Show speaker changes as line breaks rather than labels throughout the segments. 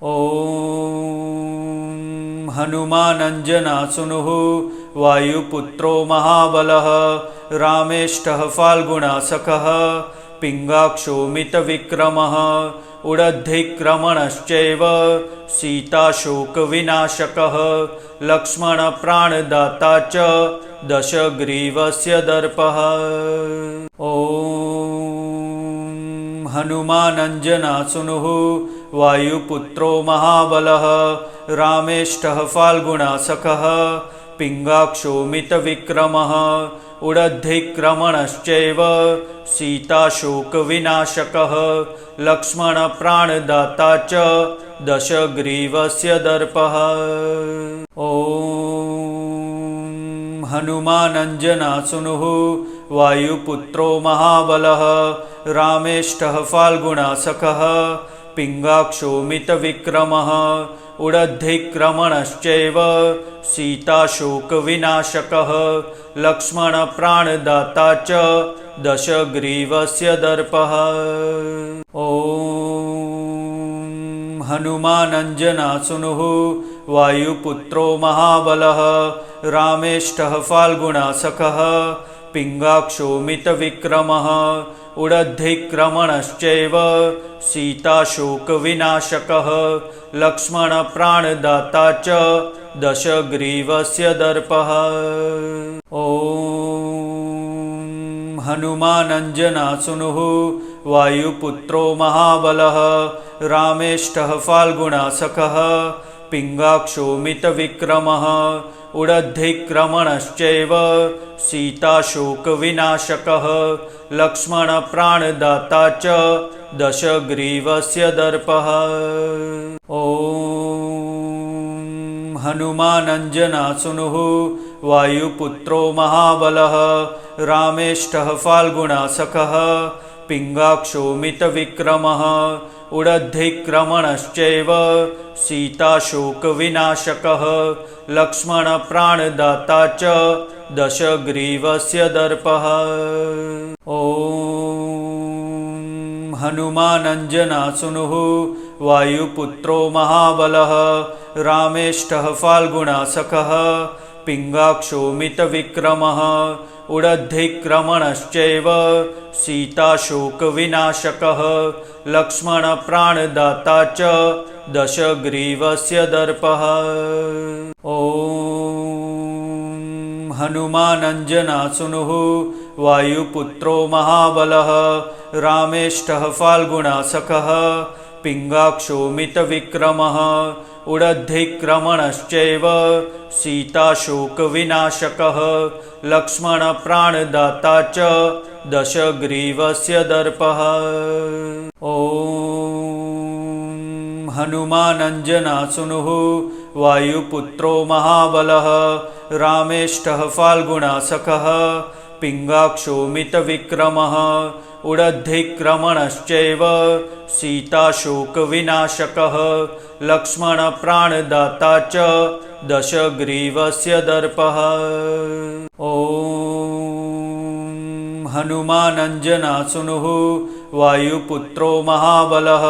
ॐ हनुमानञ्जनासुनुः वायुपुत्रो महाबलः रामेष्ठः फाल्गुणासखः पिङ्गाक्षो मितविक्रमः उडद्धिक्रमणश्चैव सीताशोकविनाशकः लक्ष्मणप्राणदाता च दशग्रीवस्य दर्पः। ॐ हनुमानञ्जनासुनुः वायुपुत्रो महाबलः रामेष्ठः फाल्गुणासखः पिङ्गाक्षो मितविक्रमः उडद्धिक्रमणश्चैव सीताशोकविनाशकः लक्ष्मणप्राणदाता च दशग्रीवस्य दर्पः। ॐ हनुमानञ्जनासुनुः वायुपुत्रो महाबलः रामेष्ठः फाल्गुणासखः पिङ्गाक्षो मितविक्रमः उडद्धिक्रमणश्चैव सीताशोकविनाशकः लक्ष्मणप्राणदाता च दशग्रीवस्य दर्पः। ॐ हनुमानञ्जनासुनुः वायुपुत्रो महाबलः रामेष्ठः फाल्गुणासखः पिङ्गाक्षो मितविक्रमः उडद्धिक्रमणश्चैव सीताशोकविनाशकः लक्ष्मणप्राणदाता च दशग्रीवस्य दर्पः। ॐ हनुमानञ्जनासुनुः वायुपुत्रो महाबलः रामेष्ठः फाल्गुणासखः पिङ्गाक्षो मितविक्रमः उडद्धिक्रमणश्चैव सीताशोकविनाशकः लक्ष्मणप्राणदाता च दशग्रीवस्य दर्पः। ॐ हनुमानञ्जनासुनुः वायुपुत्रो महाबलः रामेष्ठः फाल्गुणासखः पिङ्गाक्षो मितविक्रमः उडद्धिक्रमणश्चैव सीताशोकविनाशकः लक्ष्मणप्राणदाता च दशग्रीवस्य दर्पः। ॐ हनुमानञ्जनासुनुः वायुपुत्रो महाबलः रामेष्ठः फाल्गुणासखः पिङ्गाक्षो मितविक्रमः उडद्धिक्रमणश्चैव सीताशोकविनाशकः लक्ष्मणप्राणदाता च दशग्रीवस्य दर्पः। ॐ हनुमानञ्जनासुनुः वायुपुत्रो महाबलः रामेष्ठः फाल्गुणासखः पिङ्गाक्षो मितविक्रमः उडद्धिक्रमणश्चैव सीताशोकविनाशकः लक्ष्मणप्राणदाता च दशग्रीवस्य दर्पः। ॐ हनुमानञ्जनासुनुः वायुपुत्रो महाबलः रामेष्ठः फाल्गुणासखः पिङ्गाक्षो मितविक्रमः उडद्धिक्रमणश्चैव सीताशोकविनाशकः लक्ष्मणप्राणदाता च दशग्रीवस्य दर्पः। ॐ हनुमानञ्जनासुनुः वायुपुत्रो महाबलः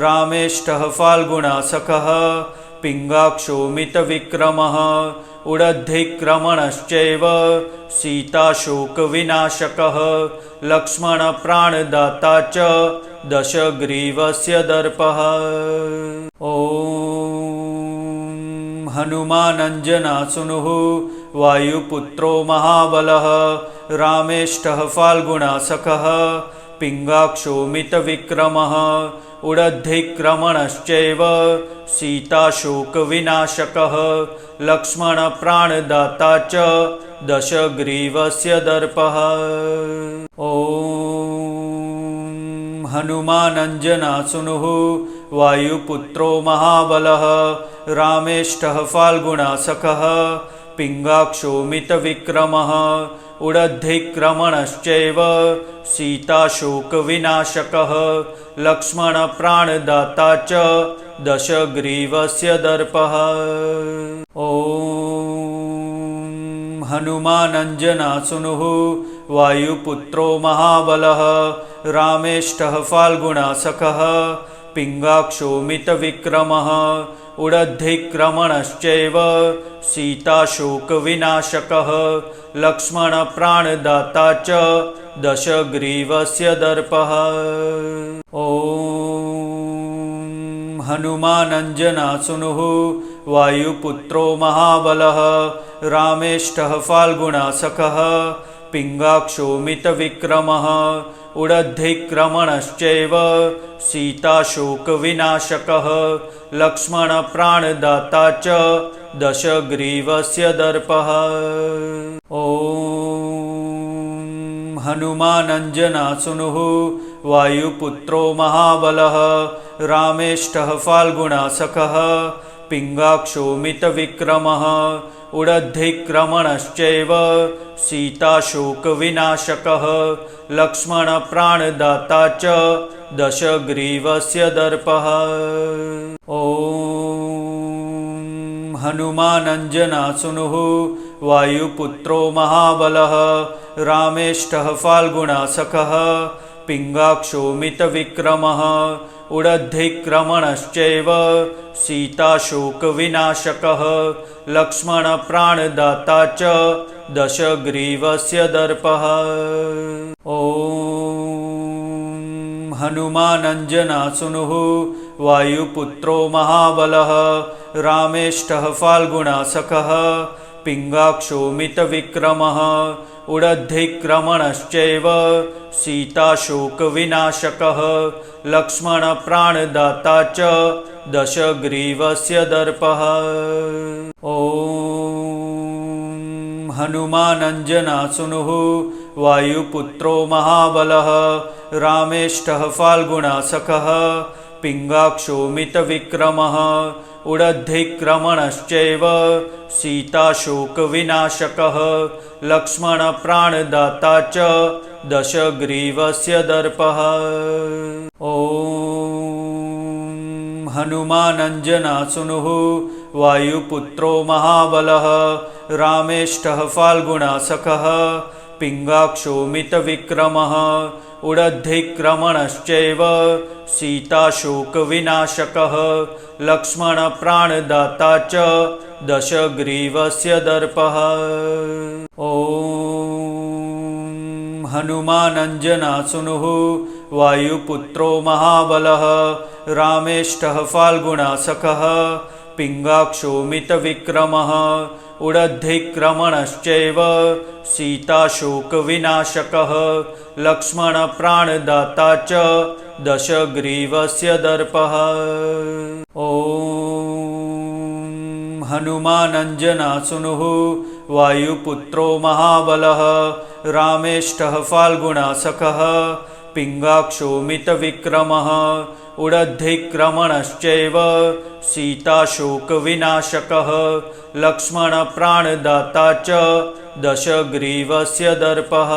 रामेष्ठः फाल्गुणासखः पिङ्गाक्षो मितविक्रमः उडद्धिक्रमणश्चैव सीताशोकविनाशकः लक्ष्मणप्राणदाता च दशग्रीवस्य दर्पः। ॐ हनुमानञ्जनासुनुः वायुपुत्रो महाबलः रामेष्ठः फाल्गुणासखः पिङ्गाक्षो मितविक्रमः उडद्धिक्रमणश्चैव सीताशोकविनाशकः लक्ष्मणप्राणदाता च दशग्रीवस्य दर्पः। ॐ हनुमानञ्जनासुनुः वायुपुत्रो महाबलः रामेष्ठः फाल्गुणासखः पिङ्गाक्षो मितविक्रमः उडद्धिक्रमणश्चैव सीताशोकविनाशकः लक्ष्मणप्राणदाता च दशग्रीवस्य दर्पः। ॐ हनुमानञ्जनासुनुः वायुपुत्रो महाबलः रामेष्ठः फाल्गुणासखः पिङ्गाक्षोमितविक्रमः उडद्धिक्रमणश्चैव सीताशोकविनाशकः लक्ष्मणप्राणदाता च दशग्रीवस्य दर्पः। ॐ हनुमानञ्जनासुनुः वायुपुत्रो महाबलः रामेष्ठः फाल्गुणासखः पिङ्गाक्षोमितविक्रमः उडद्धिक्रमणश्चैव सीताशोकविनाशकः लक्ष्मणप्राणदाता च दशग्रीवस्य दर्पः। ॐ हनुमानञ्जनासुनुः वायुपुत्रो महाबलः रामेष्ठः फाल्गुणासखः पिङ्गाक्षोमितविक्रमः उडद्धिक्रमणश्चैव सीताशोकविनाशकः लक्ष्मणप्राणदाता च दशग्रीवस्य दर्पः। ॐ हनुमानञ्जनासुनुः वायुपुत्रो महाबलः रामेष्ठः फाल्गुणासखः पिङ्गाक्षोमितविक्रमः उडद्धिक्रमणश्चैव सीताशोकविनाशकः लक्ष्मणप्राणदाता च दशग्रीवस्य दर्पः। ॐ हनुमानञ्जनासुनुः वायुपुत्रो महाबलः रामेष्ठः फाल्गुणासखः पिङ्गाक्षोमितविक्रमः उडद्धिक्रमणश्चैव सीताशोकविनाशकः लक्ष्मणप्राणदाता च दशग्रीवस्य दर्पः। ॐ हनुमानञ्जनासुनुः वायुपुत्रो महाबलः रामेष्ठः फाल्गुणासखः पिङ्गाक्षोमितविक्रमः उडद्धिक्रमणश्चैव सीताशोकविनाशकः लक्ष्मणप्राणदाता च दशग्रीवस्य दर्पः। ॐ हनुमानञ्जनासुनुः वायुपुत्रो महाबलः रामेष्ठः फाल्गुणासखः पिङ्गाक्षोमितविक्रमः उडद्धिक्रमणश्चैव सीताशोकविनाशकः लक्ष्मणप्राणदाता च दशग्रीवस्य दर्पः। ॐ हनुमानञ्जनासुनुः वायुपुत्रो महाबलः रामेष्ठः फाल्गुणासखः पिङ्गाक्षोमितविक्रमः उडद्धिक्रमणश्चैव सीताशोकविनाशकः लक्ष्मणप्राणदाता च दशग्रीवस्य दर्पः। ॐ हनुमानञ्जनासुनुः वायुपुत्रो महाबलः रामेष्ठः फाल्गुणासखः पिङ्गाक्षोमितविक्रमः उडद्धिक्रमणश्चैव सीताशोकविनाशकः लक्ष्मणप्राणदाता च दशग्रीवस्य दर्पः।